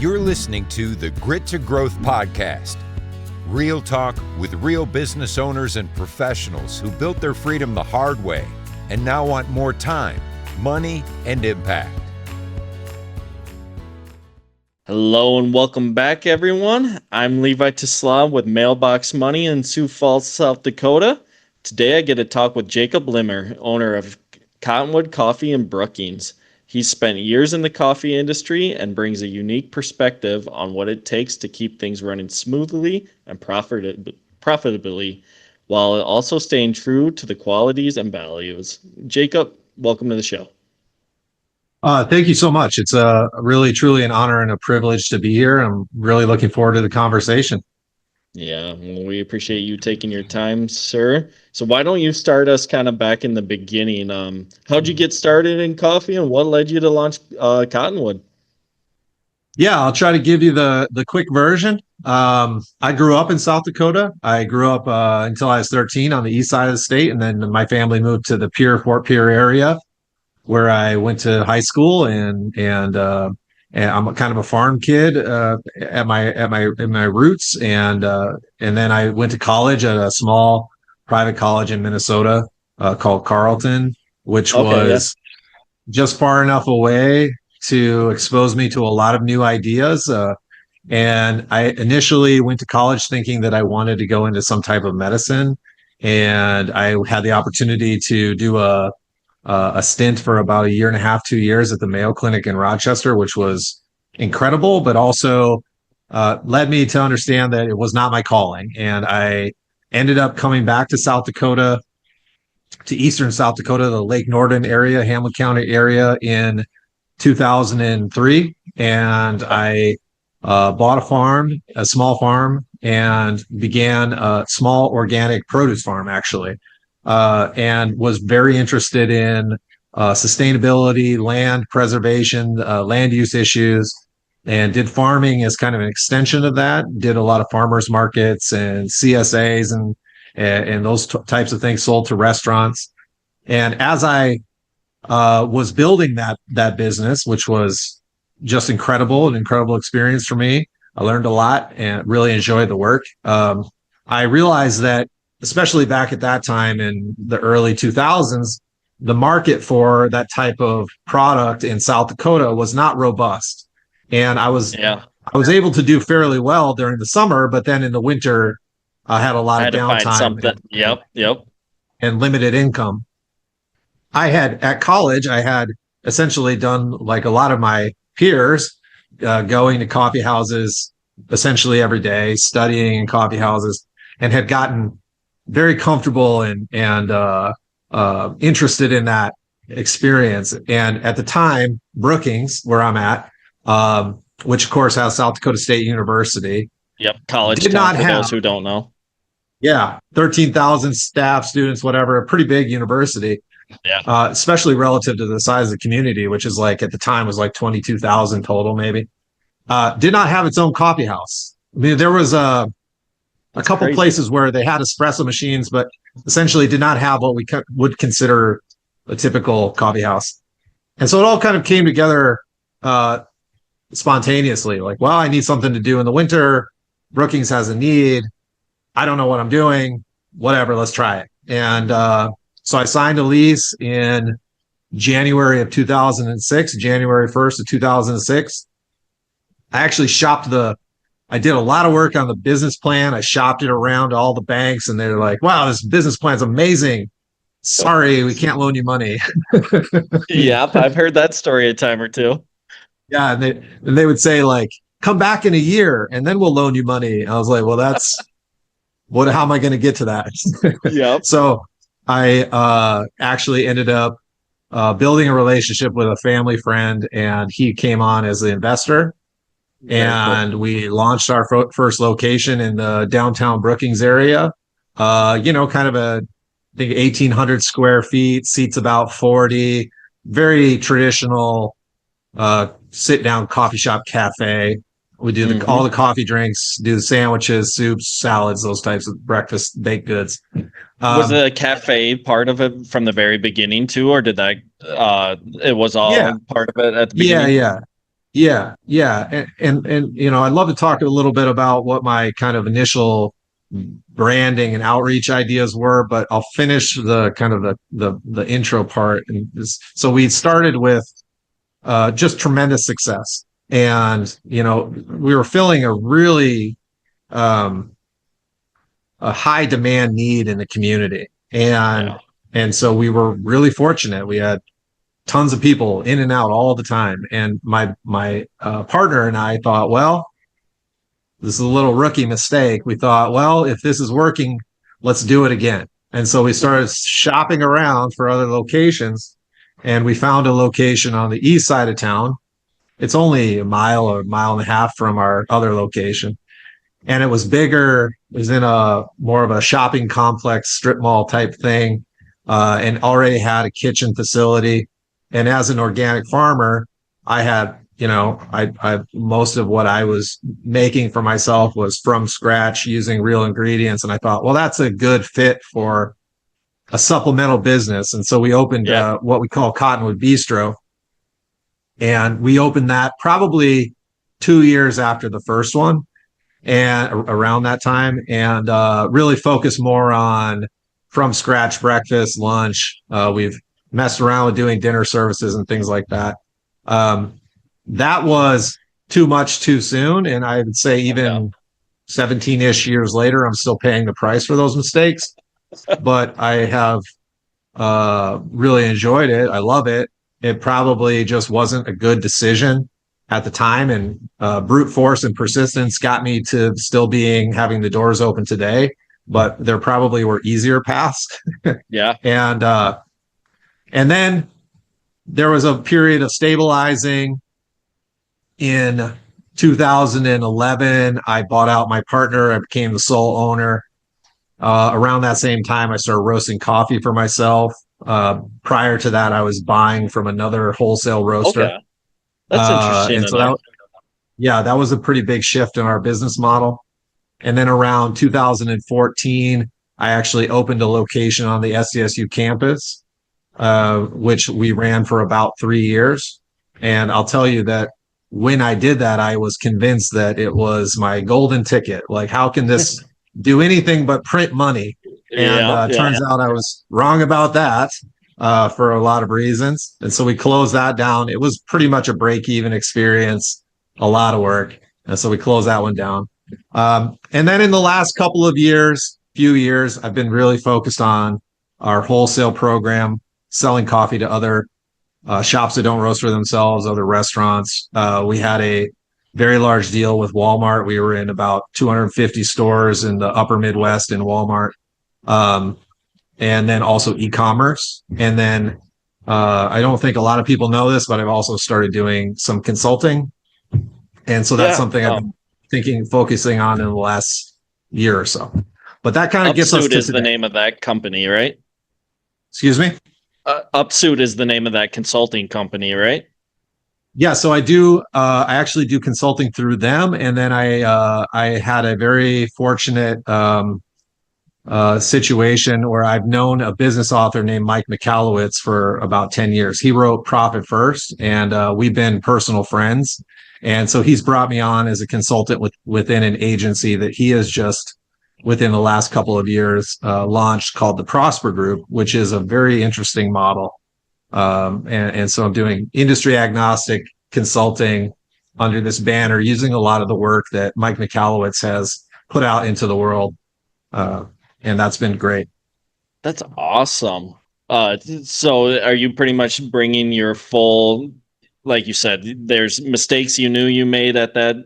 You're listening to the Grit to Growth podcast. Real talk with real business owners and professionals who built their freedom the hard way and now want more time, money, and impact. Hello and welcome back, everyone. I'm Levi with Mailbox Money in Sioux Falls, South Dakota. Today I get to talk with Jacob Limmer, owner of Cottonwood Coffee in Brookings. He's spent years in the coffee industry and brings a unique perspective on what it takes to keep things running smoothly and profitably, while also staying true to the qualities and values. Jacob, welcome to the show. Thank you so much. It's really, truly an honor and a privilege to be here. I'm really looking forward to the conversation. Yeah, well, we appreciate you taking your time, sir. So why don't you start us kind of back in the beginning? How'd you get started in coffee and what led you to launch Cottonwood? Yeah, I'll try to give you the quick version. I grew up in South Dakota. I grew up until I was 13 on the east side of the state, and then my family moved to the Fort Pierre area, where I went to high school, and I'm kind of a farm kid in my roots, and then I went to college at a small private college in Minnesota called Carleton, which was just far enough away to expose me to a lot of new ideas. And I initially went to college thinking that I wanted to go into some type of medicine, and I had the opportunity to do a stint for about a year and a half, 2 years at the Mayo Clinic in Rochester, which was incredible, but also led me to understand that it was not my calling. And I ended up coming back to South Dakota, to eastern South Dakota, the Lake Norden area, Hamilton County area, in 2003. And I bought a farm, a small farm, and began a small organic produce farm, actually. And was very interested in sustainability, land preservation, land use issues, and did farming as kind of an extension of that. Did a lot of farmers markets and CSAs and those types of things, sold to restaurants. And as I was building that business, which was just incredible, an incredible experience for me, I learned a lot and really enjoyed the work. I realized that, especially back at that time in the early 2000s, the market for that type of product in South Dakota was not robust. And I was able to do fairly well during the summer, but then in the winter, I had a lot of downtime. And limited income. At college, I had essentially done, like a lot of my peers, going to coffee houses essentially every day, studying in coffee houses, and had gotten very comfortable and interested in that experience. And at the time, Brookings, where I'm at, which of course has South Dakota State University. Yep, college town for those who don't know. Yeah, 13,000 staff, students, whatever, a pretty big university. Yeah. Especially relative to the size of the community, which is like at the time was like 22,000 total, maybe. Did not have its own coffee house. I mean, there was a couple places where they had espresso machines, but essentially did not have what we would consider a typical coffee house. And so it all kind of came together spontaneously. Like, well, I need something to do in the winter. Brookings has a need. I don't know what I'm doing. Whatever, let's try it. And so I signed a lease in January of 2006, January 1st of 2006. I actually I did a lot of work on the business plan. I shopped it around to all the banks, and they're like, wow, this business plan's amazing. Sorry, we can't loan you money. Yep, I've heard that story a time or two. Yeah, and they would say, like, come back in a year and then we'll loan you money. And I was like, well, how am I going to get to that? Yep. So I actually ended up building a relationship with a family friend, and he came on as the investor. And we launched our first location in the downtown Brookings area. Kind of I think 1,800 square feet, seats about 40, very traditional sit-down coffee shop cafe. We do all the coffee drinks, do the sandwiches, soups, salads, those types of breakfast baked goods. Was the cafe part of it from the very beginning too, or did that it was all part of it at the beginning? Yeah. Yeah. And I'd love to talk a little bit about what my kind of initial branding and outreach ideas were, but I'll finish the kind of the intro part. So we started with just tremendous success, and we were filling a really um, a high demand need in the community, and Yeah. and so we were really fortunate. We had tons of people in and out all the time. And my partner and I thought, well, this is a little rookie mistake. We thought, well, if this is working, let's do it again. And so we started shopping around for other locations, and we found a location on the east side of town. It's only a mile or a mile and a half from our other location. And it was bigger. It was in a more of a shopping complex, strip mall type thing, and already had a kitchen facility. And as an organic farmer, I had, I most of what I was making for myself was from scratch using real ingredients. And I thought, well, that's a good fit for a supplemental business. And so we opened what we call Cottonwood Bistro. And we opened that probably 2 years after the first one, and around that time, and really focus more on from scratch breakfast, lunch. We've messed around with doing dinner services and things like that. That was too much too soon, and I would say even 17-ish years later, I'm still paying the price for those mistakes. But I have really enjoyed it. I love it. It probably just wasn't a good decision at the time, and brute force and persistence got me to still having the doors open today. But there probably were easier paths. Yeah. And then there was a period of stabilizing. In 2011, I bought out my partner. I became the sole owner. Around that same time, I started roasting coffee for myself. Prior to that, I was buying from another wholesale roaster. Okay. That's interesting. And so that was a pretty big shift in our business model. And then around 2014, I actually opened a location on the SDSU campus, which we ran for about 3 years. And I'll tell you that when I did that, I was convinced that it was my golden ticket. Like, how can this do anything but print money? And turns out I was wrong about that for a lot of reasons. And so we closed that down. It was pretty much a break-even experience, a lot of work. And so we closed that one down. And then in the last few years, I've been really focused on our wholesale program, selling coffee to other shops that don't roast for themselves, other restaurants. We had a very large deal with Walmart. We were in about 250 stores in the upper Midwest in Walmart. And then also e-commerce. And then I don't think a lot of people know this, but I've also started doing some consulting. And so that's something I've been focusing on in the last year or so. But that kind of gets us to is the name of that company, right? Excuse me? Upsuit is the name of that consulting company, right? Yeah, so I do. I actually do consulting through them, and then I had a very fortunate situation where I've known a business author named Mike Michalowicz for about 10 years. He wrote Profit First, and we've been personal friends. And so he's brought me on as a consultant within an agency that he has just, within the last couple of years, launched, called the Prosper Group, which is a very interesting model. And so I'm doing industry agnostic consulting under this banner, using a lot of the work that Mike Michalowicz has put out into the world. And that's been great. That's awesome. So are you pretty much bringing your full, like you said, there's mistakes you knew you made at that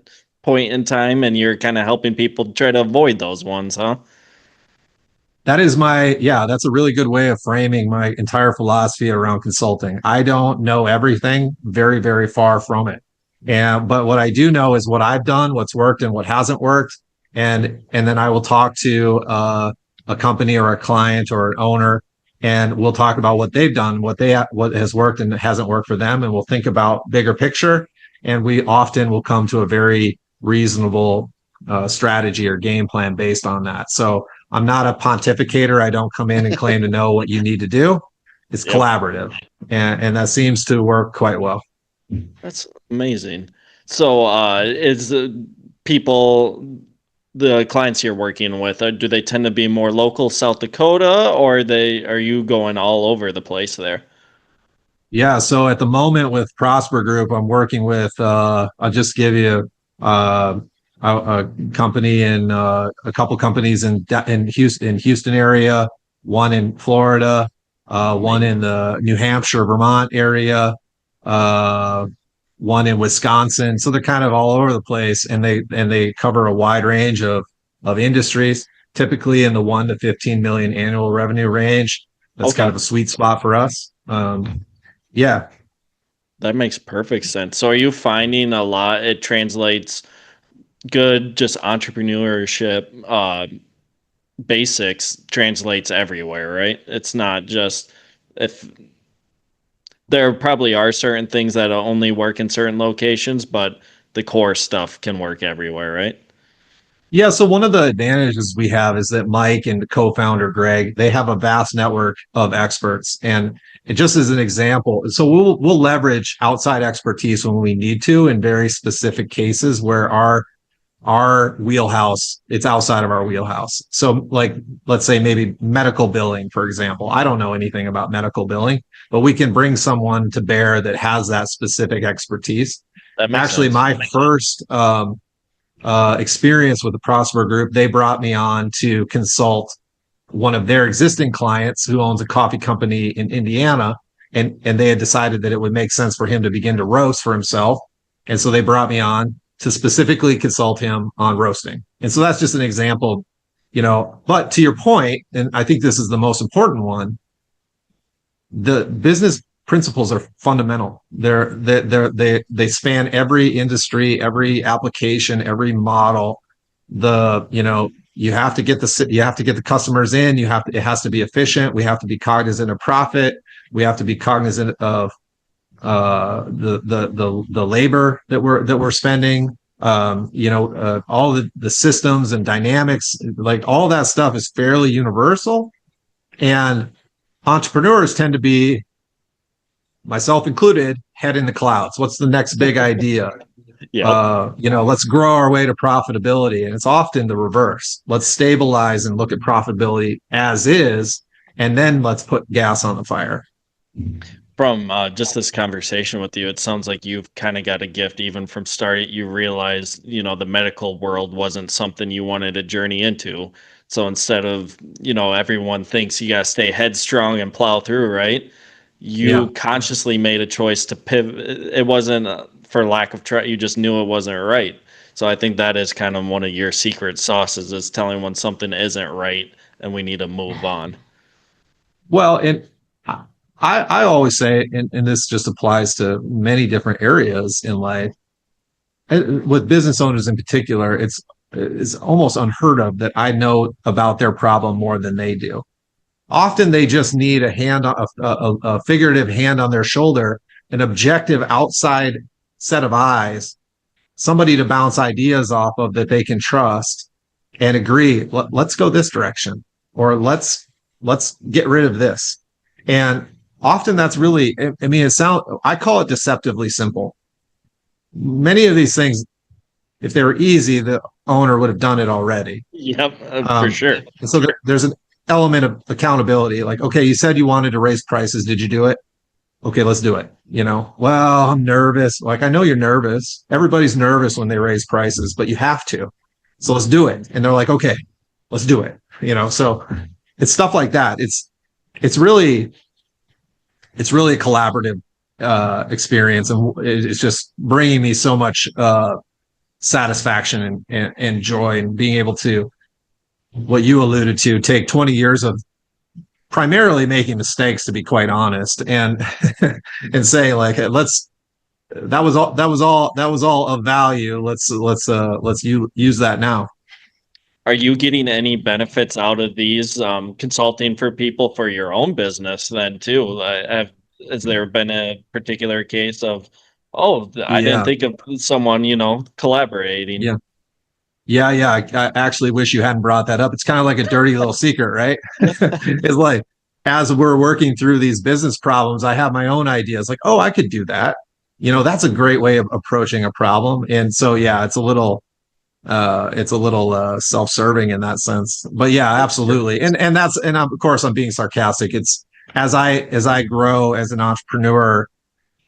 point in time, and you're kind of helping people try to avoid those ones, huh? That's a really good way of framing my entire philosophy around consulting. I don't know everything, very, very far from it. But what I do know is what I've done, what's worked and what hasn't worked. And then I will talk to a company or a client or an owner, and we'll talk about what they've done, what has worked and hasn't worked for them. And we'll think about bigger picture. And we often will come to a very reasonable strategy or game plan based on that. So I'm not a pontificator. I don't come in and claim to know what you need to do. It's collaborative, and that seems to work quite well. That's amazing. So, is people, the clients you're working with, do they tend to be more local South Dakota, or are you going all over the place there? Yeah, so at the moment with Prosper Group, I'm working with I'll just give you uh, a company in a couple companies in Houston area, one in Florida, one in the New Hampshire, Vermont area, uh, one in Wisconsin. So they're kind of all over the place, and they cover a wide range of industries, typically in the 1 to 15 million annual revenue range. That's kind Okay, of a sweet spot for us. Yeah. that makes perfect sense. So, are you finding a lot? It translates good, just entrepreneurship basics translates everywhere, right? It's not just if there probably are certain things that only work in certain locations, but the core stuff can work everywhere, right? Yeah. So one of the advantages we have is that Mike and the co-founder Greg, they have a vast network of experts. And it just as an example, so we'll leverage outside expertise when we need to in very specific cases where our wheelhouse, it's outside of our wheelhouse. So like let's say maybe medical billing, for example. I don't know anything about medical billing, but we can bring someone to bear that has that specific expertise. That makes Actually, sense. my first experience with the Prosper Group, they brought me on to consult one of their existing clients who owns a coffee company in Indiana. And they had decided that it would make sense for him to begin to roast for himself. And so they brought me on to specifically consult him on roasting. And so that's just an example, but to your point, and I think this is the most important one, the business principles are fundamental. They span every industry, every application, every model. You have to get the customers in. It has to be efficient. We have to be cognizant of profit. We have to be cognizant of the labor that we're spending. All the systems and dynamics, like all that stuff is fairly universal. And entrepreneurs tend to be, myself included, head in the clouds. What's the next big idea? Yep. Let's grow our way to profitability. And it's often the reverse. Let's stabilize and look at profitability as is, and then let's put gas on the fire. From just this conversation with you, it sounds like you've kind of got a gift even from start. You realize, the medical world wasn't something you wanted to journey into. So instead of, everyone thinks you got to stay headstrong and plow through, right? Yeah. You consciously made a choice to pivot. It wasn't for lack of try. You just knew it wasn't right. So I think that is kind of one of your secret sauces is telling when something isn't right and we need to move on. Well, and I always say, and this just applies to many different areas in life, with business owners in particular, it's almost unheard of that I know about their problem more than they do. Often they just need a figurative hand on their shoulder, an objective outside set of eyes, somebody to bounce ideas off of that they can trust and agree. Let's go this direction, or let's get rid of this. And often that's really, I mean, I call it deceptively simple. Many of these things, if they were easy, the owner would have done it already. Yep, for sure. And so there's an element of accountability. Like, okay, you said you wanted to raise prices. Did you do it? Okay, let's do it. Well, I'm nervous. Like, I know you're nervous. Everybody's nervous when they raise prices, but you have to. So let's do it. And they're like, okay, let's do it. So it's stuff like that. It's really a collaborative experience, and it's just bringing me so much satisfaction and joy, and being able to, what you alluded to, take 20 years of primarily making mistakes, to be quite honest, and and say, like, that was all of value. Let's use that now. Are you getting any benefits out of these consulting for people for your own business then too? Has there been a particular case of, oh, I didn't Yeah. think of someone, collaborating? Yeah. Yeah. I actually wish you hadn't brought that up. It's kind of like a dirty little secret, right? It's like, as we're working through these business problems, I have my own ideas, like, oh, I could do that. that's a great way of approaching a problem. And so, yeah, it's a little self-serving in that sense, but yeah, absolutely. And of course I'm being sarcastic. It's as I grow as an entrepreneur,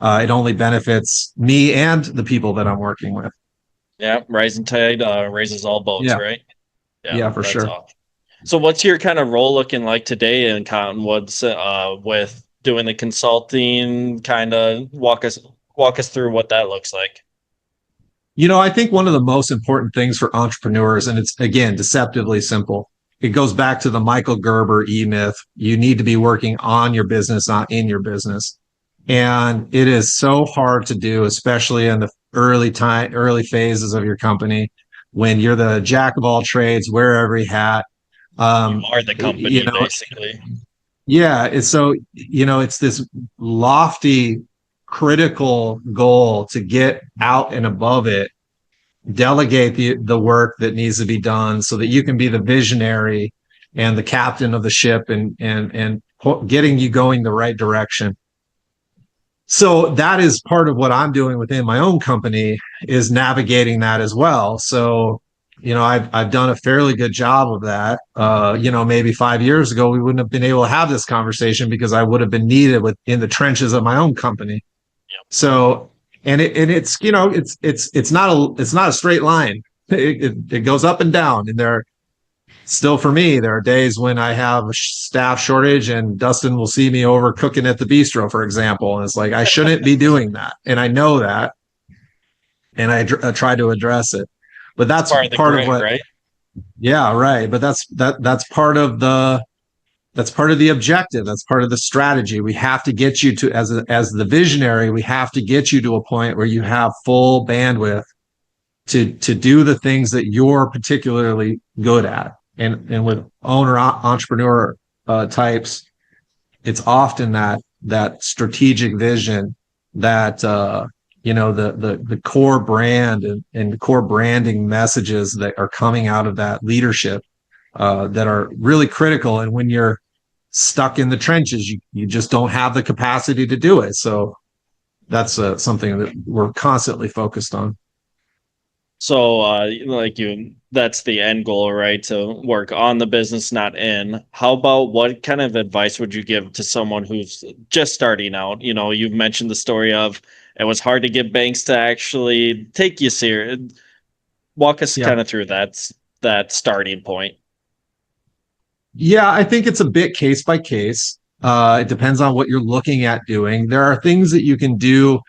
it only benefits me and the people that I'm working with. Yeah, rising tide raises all boats, Yeah. right? Yeah, for that's sure. awesome. So what's your kind of role looking like today in Cottonwoods with doing the consulting? Kind of walk us through what that looks like. I think one of the most important things for entrepreneurs, and it's again deceptively simple, it goes back to the Michael Gerber E-myth. You need to be working on your business, not in your business. And it is so hard to do, especially in the early phases of your company, when you're the jack of all trades, wear every hat. You are the company, basically. Yeah. It's this lofty, critical goal to get out and above it, delegate the work that needs to be done so that you can be the visionary and the captain of the ship and getting you going the right direction. So that is part of what I'm doing within my own company, is navigating that as well. So, I've done a fairly good job of that. Maybe 5 years ago, we wouldn't have been able to have this conversation because I would have been needed in the trenches of my own company. So, it's not a straight line. It goes up and down, and for me, there are days when I have a staff shortage and Dustin will see me over cooking at the bistro, for example. And it's like, I shouldn't be doing that. And I know that. And I try to address it, but that's part of what, right? Yeah, right. But that's part of the objective. That's part of the strategy. We have to get you to, as the visionary, we have to get you to a point where you have full bandwidth to do the things that you're particularly good at. And with entrepreneur types, it's often that strategic vision, that the core brand and core branding messages that are coming out of that leadership that are really critical. And when you're stuck in the trenches, you just don't have the capacity to do it. So that's something that we're constantly focused on. So, that's the end goal, right? To work on the business, not in. How about, what kind of advice would you give to someone who's just starting out? You've mentioned the story of it was hard to get banks to actually take you serious. Walk us kind of through that starting point. Yeah, I think it's a bit case by case. It depends on what you're looking at doing. There are things that you can do.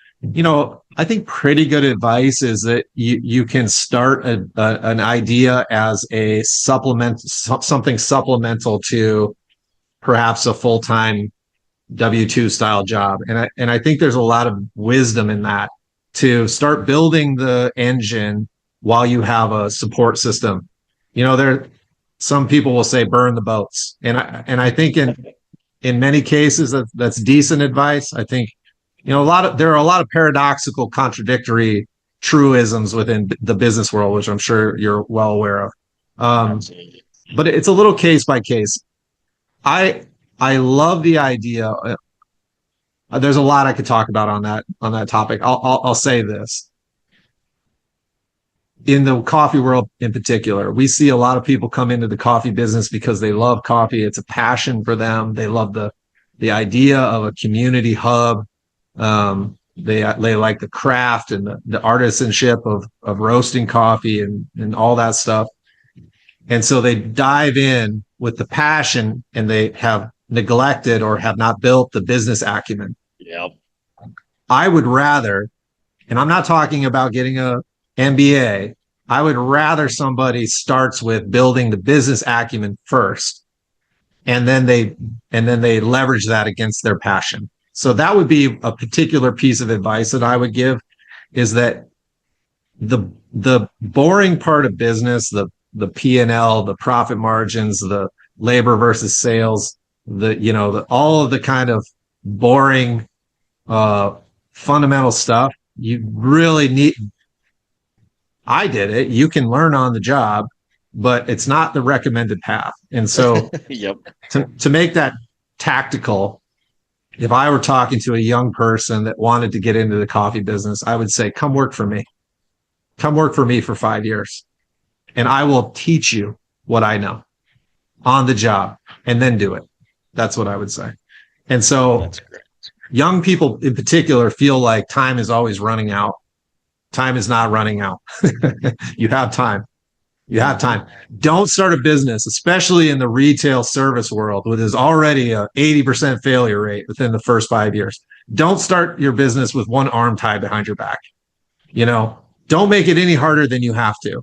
I think pretty good advice is that you can start an idea as a something supplemental to perhaps a full-time W-2 style job. And I think there's a lot of wisdom in that, to start building the engine while you have a support system. Some people will say burn the boats. And I think in many cases that's decent advice. I think there are a lot of paradoxical, contradictory truisms within the business world, which I'm sure you're well aware of. But it's a little case by case. I love the idea. There's a lot I could talk about on that topic. I'll say this. In the coffee world in particular, we see a lot of people come into the coffee business because they love coffee. It's a passion for them. They love the idea of a community hub. They like the craft and the artisanship of roasting coffee and all that stuff. And so they dive in with the passion, and they have neglected or have not built the business acumen. Yep. I would rather, and I'm not talking about getting a MBA, I would rather somebody starts with building the business acumen first, and then they leverage that against their passion. So that would be a particular piece of advice that I would give, is that the boring part of business, the P&L, the profit margins, the labor versus sales, all of the kind of boring fundamental stuff, you really need. I did it. You can learn on the job, but it's not the recommended path. And so Yep. to make that tactical, if I were talking to a young person that wanted to get into the coffee business, I would say, come work for me. Come work for me for 5 years, and I will teach you what I know on the job, and then do it. That's what I would say. And so That's great. young people in particular feel like time is always running out. Time is not running out. You have time. You have time. Don't start a business, especially in the retail service world, which is already a 80% failure rate within the first 5 years. Don't start your business with one arm tied behind your back. Don't make it any harder than you have to.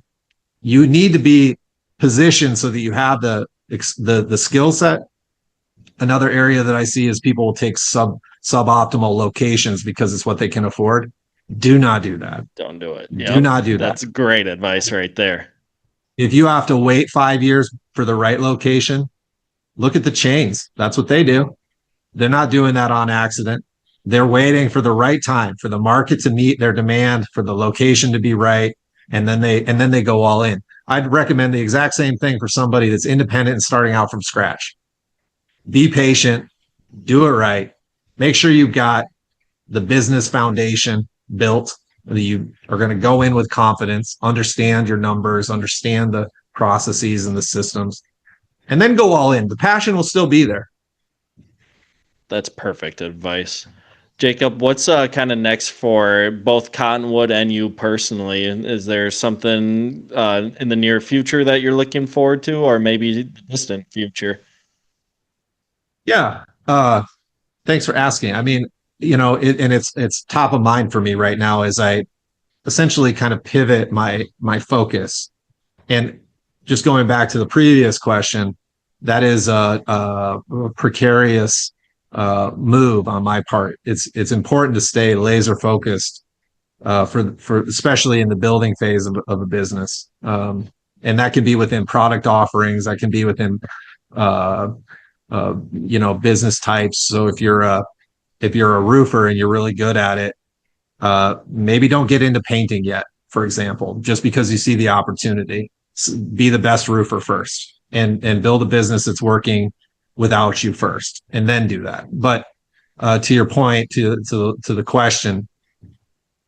You need to be positioned so that you have the skill set. Another area that I see is people will take suboptimal locations because it's what they can afford. Do not do that. Don't do it. Do not do that. That's great advice right there. If you have to wait 5 years for the right location, look at the chains. That's what they do. They're not doing that on accident. They're waiting for the right time, for the market to meet their demand, for the location to be right, and then they go all in. I'd recommend the exact same thing for somebody that's independent and starting out from scratch. Be patient, do it right. Make sure you've got the business foundation built, that you are going to go in with confidence, understand your numbers, understand the processes and the systems, and then go all in. The passion will still be there. That's perfect advice. Jacob, what's kind of next for both Cottonwood and you personally? Is there something in the near future that you're looking forward to, or maybe distant future? Yeah. Thanks for asking. I mean, it's top of mind for me right now as I essentially kind of pivot my focus. And just going back to the previous question, that is a precarious move on my part. It's important to stay laser focused for especially in the building phase of a business, and that can be within product offerings. That can be within business types. So if you're a roofer and you're really good at it, maybe don't get into painting yet, for example, just because you see the opportunity. Be the best roofer first, and build a business that's working without you first, and then do that. But to your point, to the question,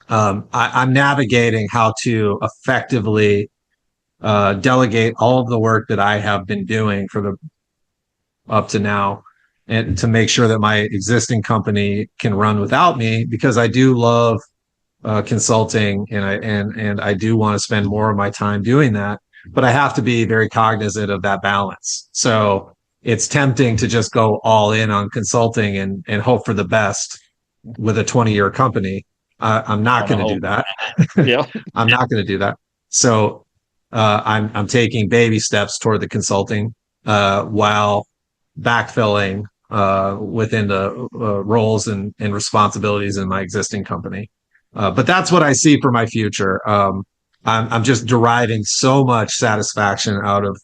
I'm navigating how to effectively delegate all of the work that I have been doing for the up to now, and to make sure that my existing company can run without me, because I do love consulting, and I do want to spend more of my time doing that, but I have to be very cognizant of that balance. So it's tempting to just go all in on consulting and hope for the best with a 20-year company. I'm not going to do that. Yeah. I'm not going to do that. So I'm taking baby steps toward the consulting while backfilling within the roles and responsibilities in my existing company. But that's what I see for my future. I'm just deriving so much satisfaction out of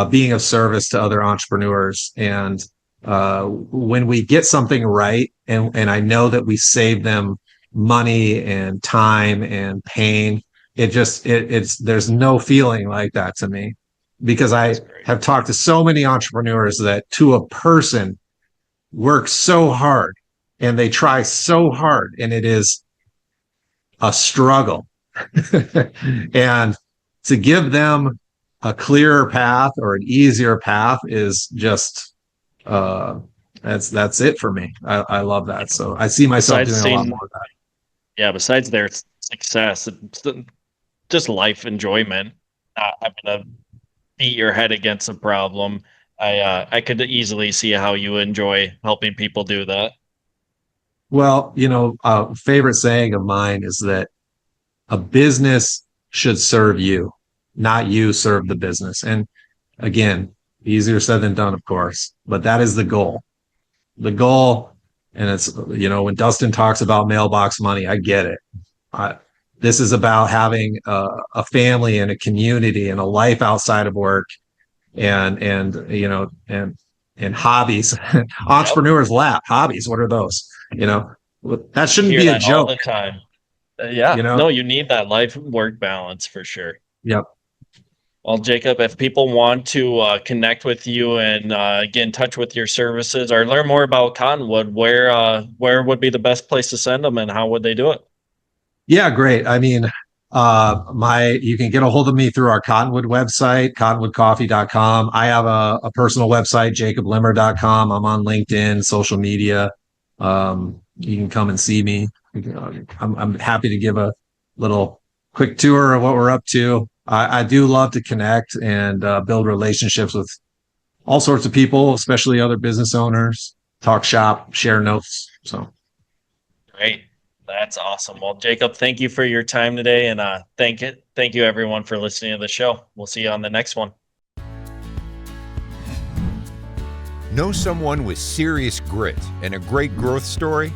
being of service to other entrepreneurs. And when we get something right, and I know that we save them money and time and pain, there's no feeling like that to me, because I have talked to so many entrepreneurs that, to a person, work so hard and they try so hard, and it is a struggle. And to give them a clearer path or an easier path is just that's it for me. I love that. So I see myself doing a lot more of that. Yeah, besides their success, it's just life enjoyment. I'm gonna beat your head against a problem. I could easily see how you enjoy helping people do that. Well, a favorite saying of mine is that a business should serve you, not you serve the business. And again, easier said than done, of course, but that is the goal. The goal, and it's, when Dustin talks about mailbox money, I get it. This is about having a family and a community and a life outside of work, and hobbies. Entrepreneurs laugh. Hobbies, what are those? That shouldn't be a joke. All the time. Yeah. No, you need that life work balance for sure. Yep. Well, Jacob, if people want to connect with you and get in touch with your services or learn more about Cottonwood, where would be the best place to send them, and how would they do it? Yeah, great. I mean, you can get a hold of me through our Cottonwood website, cottonwoodcoffee.com. I have a personal website, jacoblimmer.com. I'm on LinkedIn, social media. You can come and see me. I'm happy to give a little quick tour of what we're up to. I do love to connect and build relationships with all sorts of people, especially other business owners, talk shop, share notes. So Great. That's awesome. Well, Jacob, thank you for your time today, and thank you everyone for listening to the show. We'll see you on the next one. Know someone with serious grit and a great growth story?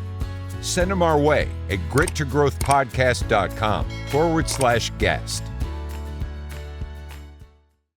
Send them our way at grittogrowthpodcast.com/guest.